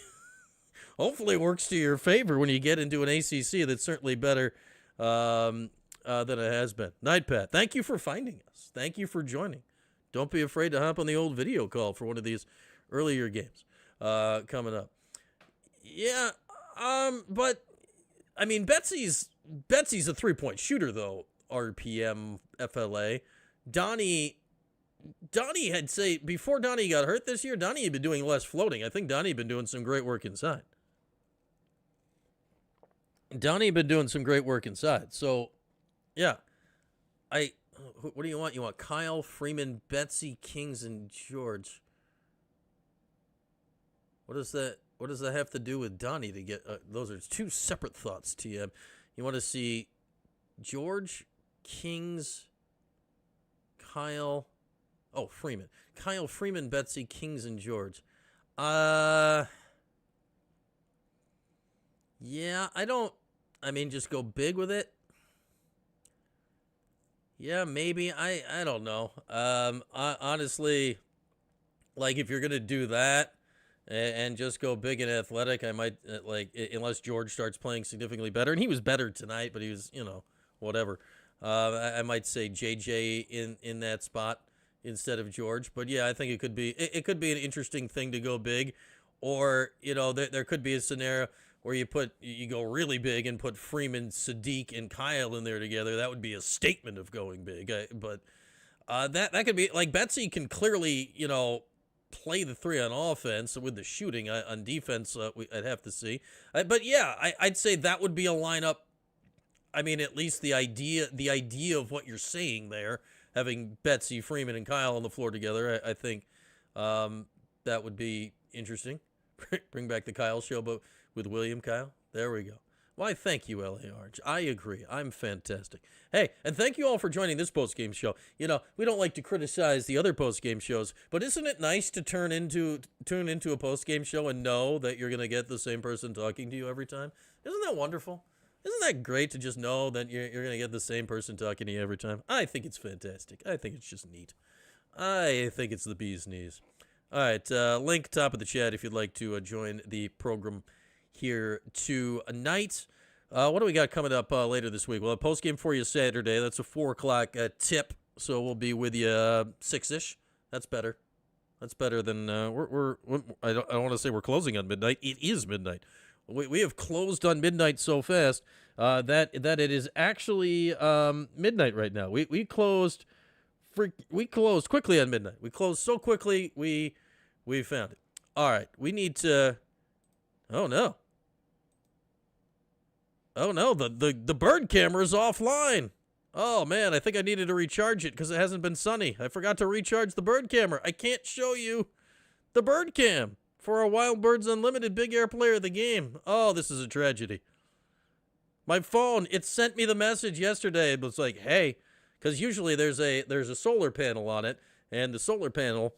works to your favor when you get into an ACC that's certainly better than it has been. Night, Pat. Thank you for finding us. Thank you for joining. Don't be afraid to hop on the old video call for one of these earlier games coming up. Yeah, but, I mean, Betsy's a 3-point shooter, though, RPM, FLA. Donnie had say, before Donnie got hurt this year, Donnie had been doing less floating. I think Donnie had been doing some great work inside. So, yeah. What do you want? You want Kyle, Freeman, Betsy, Kings, and George. What does that have to do with Donnie to get... those are 2 separate thoughts, TM. You want to see George, Kings, Kyle... Oh, Freeman. Kyle, Freeman, Betsy, Kings, and George. Yeah, just go big with it. Yeah, maybe. I don't know. Honestly, like, if you're going to do that and just go big and athletic, I might, unless George starts playing significantly better. And he was better tonight, but he was, whatever. I might say JJ in that spot instead of George. But, yeah, I think it could be an interesting thing to go big. Or, there could be a scenario where you go really big and put Freeman, Sadiq, and Kyle in there together. That would be a statement of going big. But that could be, like, Betsy can clearly, play the 3 on offense with the shooting. On defense, I'd have to see. But, yeah, I'd say that would be a lineup. I mean, at least the idea of what you're saying there, having Betsy, Freeman, and Kyle on the floor together, I think that would be interesting. Bring back the Kyle show, but with William Kyle. There we go. Why, thank you, L.A. Orange. I agree. I'm fantastic. Hey, and thank you all for joining this post-game show. We don't like to criticize the other post-game shows, but isn't it nice to tune into a post-game show and know that you're going to get the same person talking to you every time? Isn't that wonderful? Isn't that great to just know that you're going to get the same person talking to you every time? I think it's fantastic. I think it's just neat. I think it's the bee's knees. All right, link top of the chat if you'd like to join the program here tonight. What do we got coming up later this week? Well, a post-game for you Saturday. That's a 4 o'clock tip, so we'll be with you 6-ish. That's better. That's better than I don't want to say we're closing on midnight. It is midnight. We have closed on midnight so fast. that it is actually midnight right now. We closed quickly on midnight. We closed so quickly we found it. All right, we need to. Oh no. Oh no, the bird camera is offline. Oh man, I think I needed to recharge it because it hasn't been sunny. I forgot to recharge the bird camera. I can't show you the bird cam for our Wild Birds Unlimited Big Air Player of the Game. Oh, this is a tragedy. My phone, it sent me the message yesterday. It was like, hey, because usually there's a solar panel on it, and the solar panel,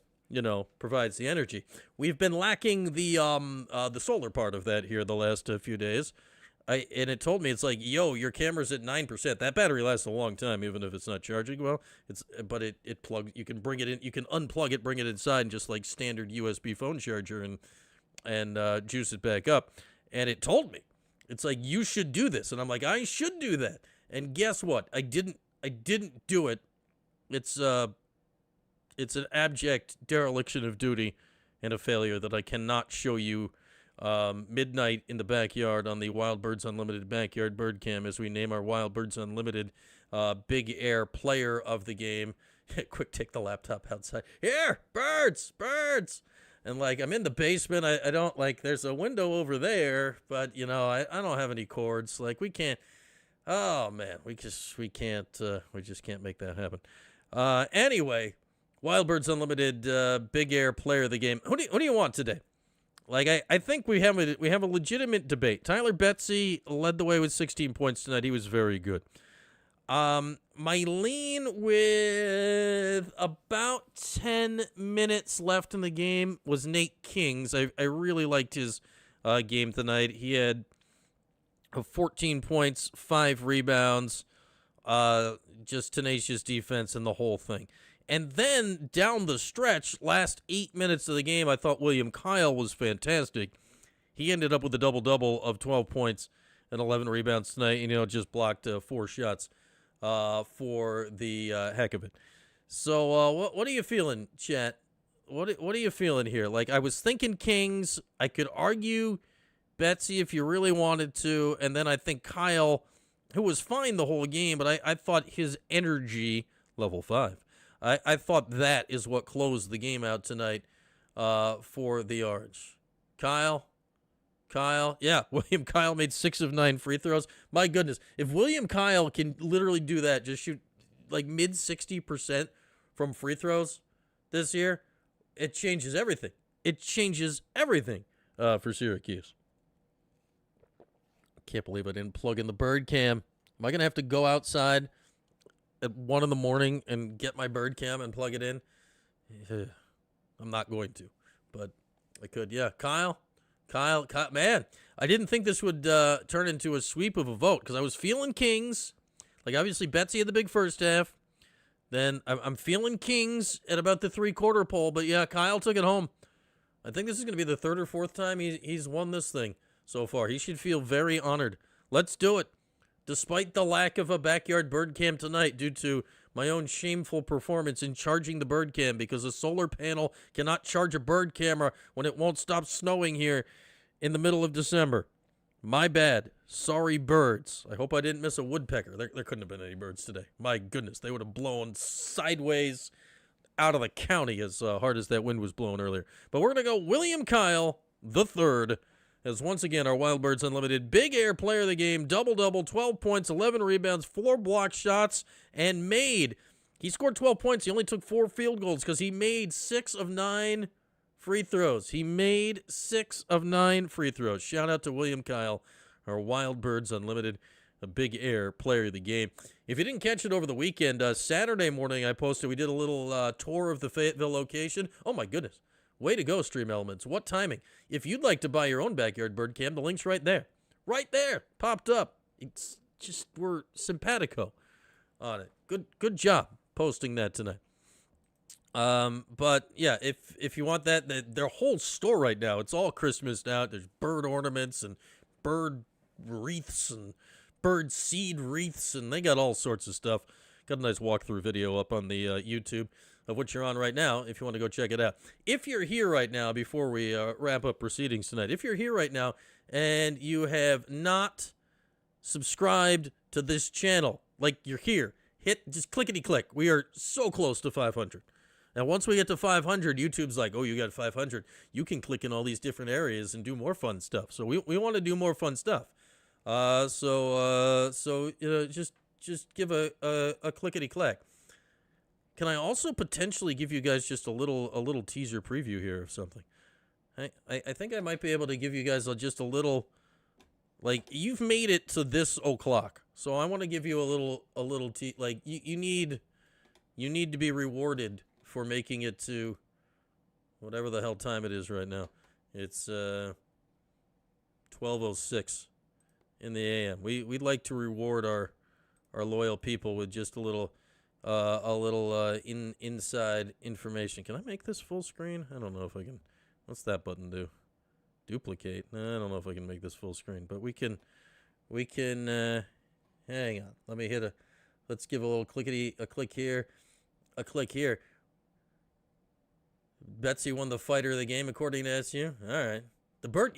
provides the energy. We've been lacking the solar part of that here the last few days. And it told me, it's like, yo, your camera's at 9%. That battery lasts a long time, even if it's not charging well. But it plugs. You can bring it in. You can unplug it, bring it inside, and just like standard USB phone charger, and juice it back up. And it told me, it's like, you should do this. And I'm like, I should do that. And guess what? I didn't do it. It's an abject dereliction of duty and a failure that I cannot show you. Midnight in the backyard on the Wild Birds Unlimited Backyard Bird Cam as we name our Wild Birds Unlimited Big Air Player of the Game. Quick, take the laptop outside. Here, birds. And like, I'm in the basement. I don't like, there's a window over there, but I don't have any cords. Like, we can't. Oh man, we just can't make that happen. Anyway, Wild Birds Unlimited Big Air Player of the Game. Who do you want today? Like, I think we have a legitimate debate. Tyler Betsy led the way with 16 points tonight. He was very good. My lean with about 10 minutes left in the game was Nate Kings. I really liked his game tonight. He had 14 points, 5 rebounds, just tenacious defense and the whole thing. And then down the stretch, last 8 minutes of the game, I thought William Kyle was fantastic. He ended up with a double-double of 12 points and 11 rebounds tonight, and just blocked 4 shots for the heck of it. So what are you feeling, chat? What are you feeling here? Like, I was thinking Kings. I could argue Betsy if you really wanted to, and then I think Kyle, who was fine the whole game, but I thought his energy, level 5, I thought that is what closed the game out tonight for the Orange. Kyle, yeah, William Kyle made 6 of 9 free throws. My goodness, if William Kyle can literally do that, just shoot like mid 60% from free throws this year, it changes everything. It changes everything for Syracuse. Can't believe I didn't plug in the bird cam. Am I going to have to go outside at 1 a.m. and get my bird cam and plug it in? I'm not going to, but I could. Yeah, Kyle, man, I didn't think this would turn into a sweep of a vote because I was feeling Kings. Like, obviously, Betsy had the big first half. Then I'm feeling Kings at about the 3/4 poll, but yeah, Kyle took it home. I think this is going to be the 3rd or 4th time he's won this thing so far. He should feel very honored. Let's do it. Despite the lack of a backyard bird cam tonight due to my own shameful performance in charging the bird cam because a solar panel cannot charge a bird camera when it won't stop snowing here in the middle of December. My bad. Sorry, birds. I hope I didn't miss a woodpecker. There couldn't have been any birds today. My goodness, they would have blown sideways out of the county as hard as that wind was blowing earlier. But we're going to go William Kyle the third. As once again, our Wild Birds Unlimited Big Air Player of the Game, double-double, 12 points, 11 rebounds, 4 block shots, and made. He scored 12 points. He only took 4 field goals because he made 6 of 9 free throws. He made 6 of 9 free throws. Shout out to William Kyle, our Wild Birds Unlimited Big Air Player of the Game. If you didn't catch it over the weekend, Saturday morning I posted, we did a little tour of the Fayetteville location. Oh, my goodness. Way to go, Stream Elements. What timing. If you'd like to buy your own backyard bird cam, the link's right there. Right there. Popped up. It's just, we're simpatico on it. Good job posting that tonight. But, yeah, if you want that, their whole store right now, it's all Christmased out. There's bird ornaments and bird wreaths and bird seed wreaths, and they got all sorts of stuff. Got a nice walkthrough video up on the YouTube of what you're on right now, if you want to go check it out. If you're here right now, before we wrap up proceedings tonight, if you're here right now and you have not subscribed to this channel, like you're here, hit just clickety-click. We are so close to 500. Now, once we get to 500, YouTube's like, oh, you got 500. You can click in all these different areas and do more fun stuff. So we want to do more fun stuff. So just give a clickety-clack. Can I also potentially give you guys just a little teaser preview here of something? I think I might be able to give you guys just a little, like, you've made it to this o'clock, so I want to give you a little like you need to be rewarded for making it to whatever the hell time it is right now. It's 12:06 in the AM. We'd like to reward our loyal people with just a little inside information. Can I make this full screen? I don't know if I can. What's that button do? Duplicate. I don't know if I can make this full screen, but we can hang on. Let's give a little click here. Betsy won the fighter of the game according to SU. All right. The bird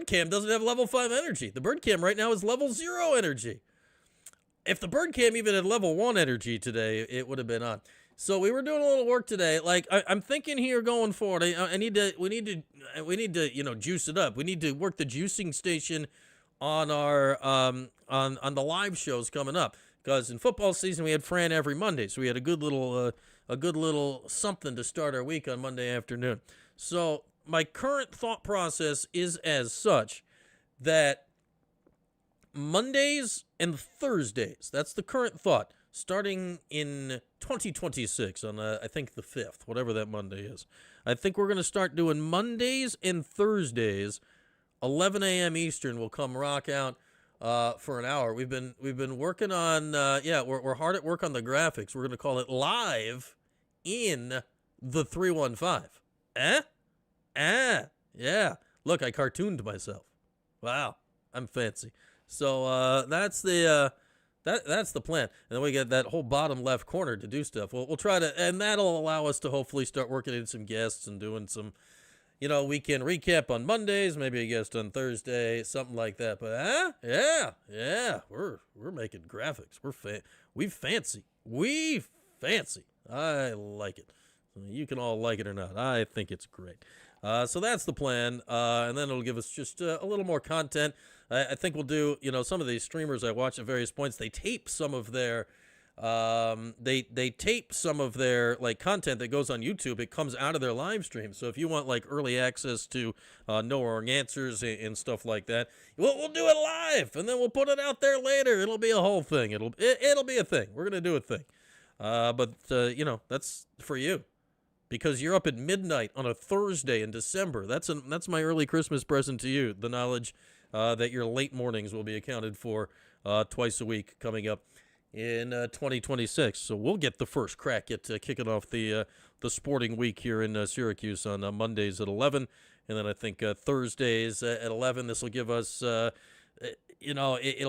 cam doesn't have level 5 energy. The bird cam right now is level 0 energy. If the bird cam even had level 1 energy today, it would have been on. So we were doing a little work today. Like I'm thinking here going forward, we need to juice it up. We need to work the juicing station on our on the live shows coming up. Because in football season we had Fran every Monday, so we had a good little something to start our week on Monday afternoon. So my current thought process is as such that Mondays and Thursdays, that's the current thought, starting in 2026 on, I think, the 5th, whatever that Monday is. I think we're going to start doing Mondays and Thursdays, 11 a.m. Eastern. We'll come rock out for an hour. We've been working on, we're hard at work on the graphics. We're going to call it Live in the 315. Yeah. Look, I cartooned myself. Wow, I'm fancy. So that's the plan. And then we get that whole bottom left corner to do stuff. We'll try to, and that'll allow us to hopefully start working in some guests and doing some, weekend recap on Mondays, maybe a guest on Thursday, something like that. But yeah, we're making graphics. We fancy. I like it. You can all like it or not. I think it's great. So that's the plan, and then it'll give us just a little more content. I think we'll do, some of these streamers I watch at various points, they tape some of their, they tape some of their, like, content that goes on YouTube. It comes out of their live stream. So if you want, like, early access to No Wrong Answers and stuff like that, we'll do it live, and then we'll put it out there later. It'll be a whole thing. It'll be a thing. We're going to do a thing. But that's for you. Because you're up at midnight on a Thursday in December. That's my early Christmas present to you. The knowledge that your late mornings will be accounted for twice a week coming up in 2026. So we'll get the first crack at kicking off the sporting week here in Syracuse on Mondays at 11. And then I think Thursdays at 11. This will give us, it'll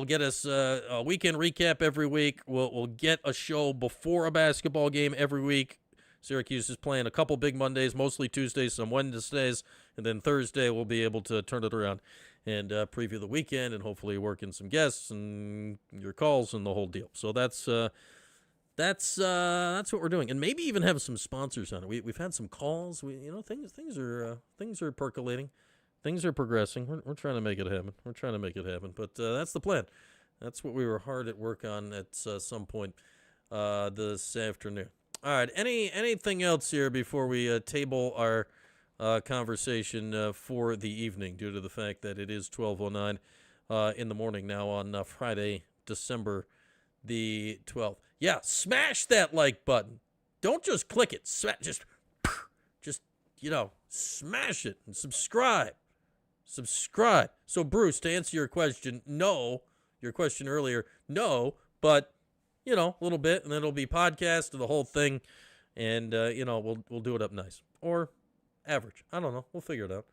get us a weekend recap every week. We'll get a show before a basketball game every week. Syracuse is playing a couple big Mondays, mostly Tuesdays, some Wednesdays, and then Thursday we'll be able to turn it around and preview the weekend and hopefully work in some guests and your calls and the whole deal. So that's what we're doing, and maybe even have some sponsors on it. We've had some calls. Things are percolating, things are progressing. We're trying to make it happen. But that's the plan. That's what we were hard at work on at some point this afternoon. All right, anything else here before we table our conversation for the evening, due to the fact that it is 12:09 in the morning now on Friday, December the 12th. Yeah, smash that like button. Don't just click it. Just smash it and subscribe. So, Bruce, to answer your question, your question earlier, no, but a little bit, and then it'll be podcast of the whole thing, and we'll do it up nice or average. I don't know. We'll figure it out.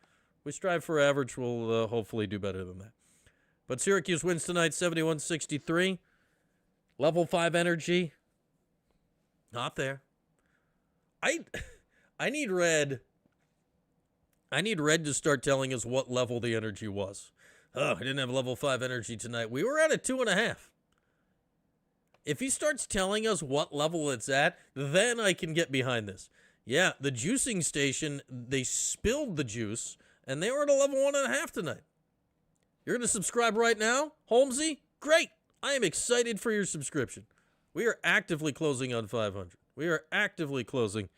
We strive for average. We'll hopefully do better than that. But Syracuse wins tonight, 71-63. Level 5 energy, not there. I need Red. I need Red to start telling us what level the energy was. Oh, I didn't have level 5 energy tonight. We were at a 2.5. If he starts telling us what level it's at, then I can get behind this. Yeah, the juicing station, they spilled the juice, and they were at a level 1.5 tonight. You're going to subscribe right now, Holmesy? Great. I am excited for your subscription. We are actively closing on 500. We are actively closing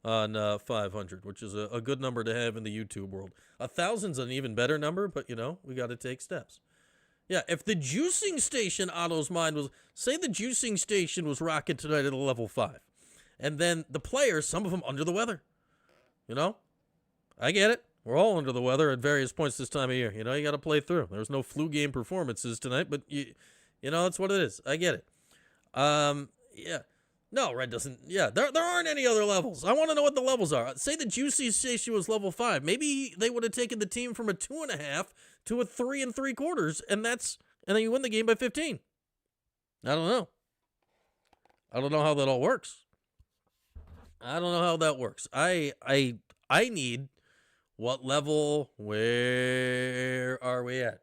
on 500, which is a good number to have in the YouTube world. 1,000's an even better number, but, you know, we got to take steps. Yeah, if the juicing station, Otto's mind was, say the juicing station was rocking tonight at a level 5, and then the players, some of them under the weather, you know? I get it. We're all under the weather at various points this time of year. You know, you got to play through. There's no flu game performances tonight, but, you know, that's what it is. I get it. Yeah. No, Red doesn't. Yeah, there aren't any other levels. I want to know what the levels are. Say the juicy station was level 5. Maybe they would have taken the team from a 2.5 to a 3 3/4, and then you win the game by 15. I don't know. I don't know how that all works. I don't know how that works. I need what level? Where are we at?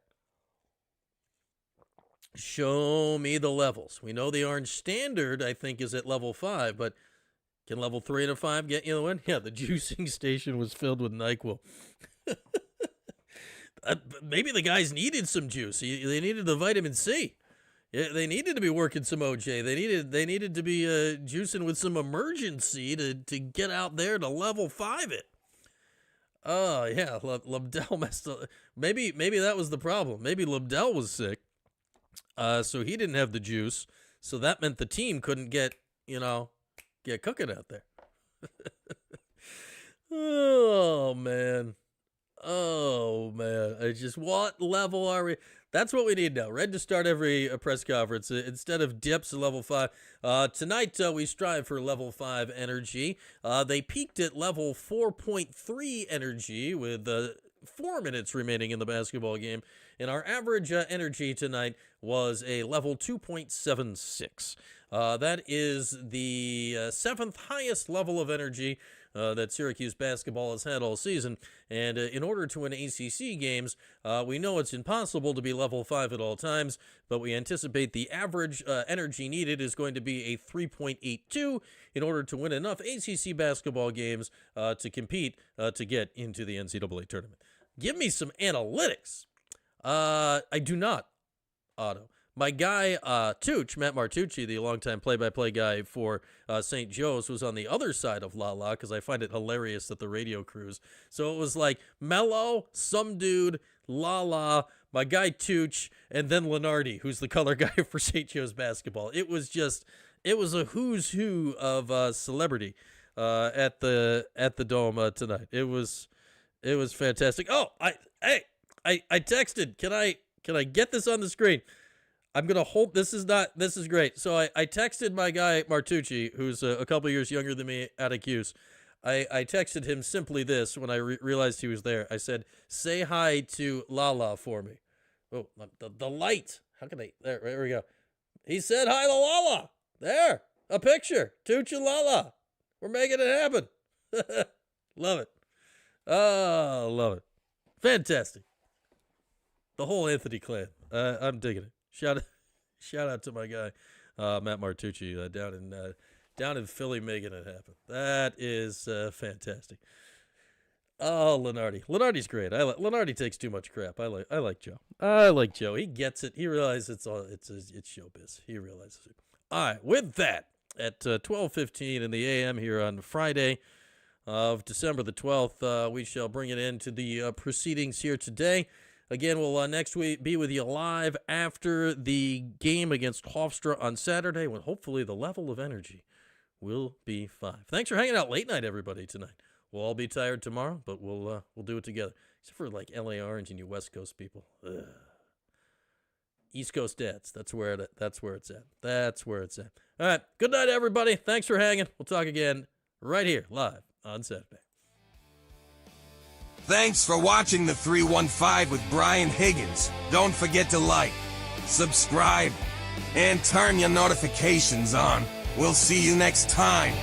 Show me the levels. We know the orange standard, I think, is at level 5, but can level 3 and a 5 get you the win? Yeah, the juicing station was filled with NyQuil. Maybe the guys needed some juice. They needed the vitamin C. Yeah, they needed to be working some OJ. They needed to be juicing with some emergency to get out there to level 5 it. Oh, yeah, Lebdell messed up. Maybe that was the problem. Maybe Lebdell was sick. So he didn't have the juice. So that meant the team couldn't get cooking out there. Oh, man. What level are we? That's what we need now. Red to start every press conference instead of dips at level 5. Tonight, we strive for level 5 energy. They peaked at level 4.3 energy with 4 minutes remaining in the basketball game. And our average energy tonight was a level 2.76. That is the 7th highest level of energy that Syracuse basketball has had all season. And in order to win ACC games, we know it's impossible to be level 5 at all times, but we anticipate the average energy needed is going to be a 3.82 in order to win enough ACC basketball games to compete to get into the NCAA tournament. Give me some analytics. I do not, Otto. My guy, Tooch, Matt Martucci, the longtime play-by-play guy for St. Joe's, was on the other side of La La because I find it hilarious that the radio crews. So it was like Mello, some dude, La La, my guy Tooch, and then Lenardi, who's the color guy for St. Joe's basketball. It was a who's who of celebrity at the Dome tonight. It was fantastic. Oh, I texted. Can I get this on the screen? I'm going to hold. This is great. So I texted my guy, Martucci, who's a couple years younger than me at Cuse. I texted him simply this when I realized he was there. I said, say hi to Lala for me. Oh, the light. How can I? There we go. He said hi to Lala. There. A picture. Tooch and Lala. We're making it happen. Love it. Oh, love it. Fantastic. The whole Anthony clan. I'm digging it. Shout out to my guy, Matt Martucci, down in Philly making it happen. That is fantastic. Oh, Lenardi's great. Lenardi takes too much crap. I like Joe. I like Joe. He gets it. He realizes it's showbiz. He realizes it. All right. With that, at 12:15 in the a.m. here on Friday of December the 12th, we shall bring it into the proceedings here today. Again, we'll next week be with you live after the game against Hofstra on Saturday, when hopefully the level of energy will be 5. Thanks for hanging out late night, everybody, tonight. We'll all be tired tomorrow, but we'll do it together. Except for like LA Orange and you West Coast people. Ugh. East Coast dads. That's where it's at. That's where it's at. All right. Good night, everybody. Thanks for hanging. We'll talk again right here live on Saturday. Thanks for watching the 315 with Brian Higgins. Don't forget to like, subscribe, and turn your notifications on. We'll see you next time.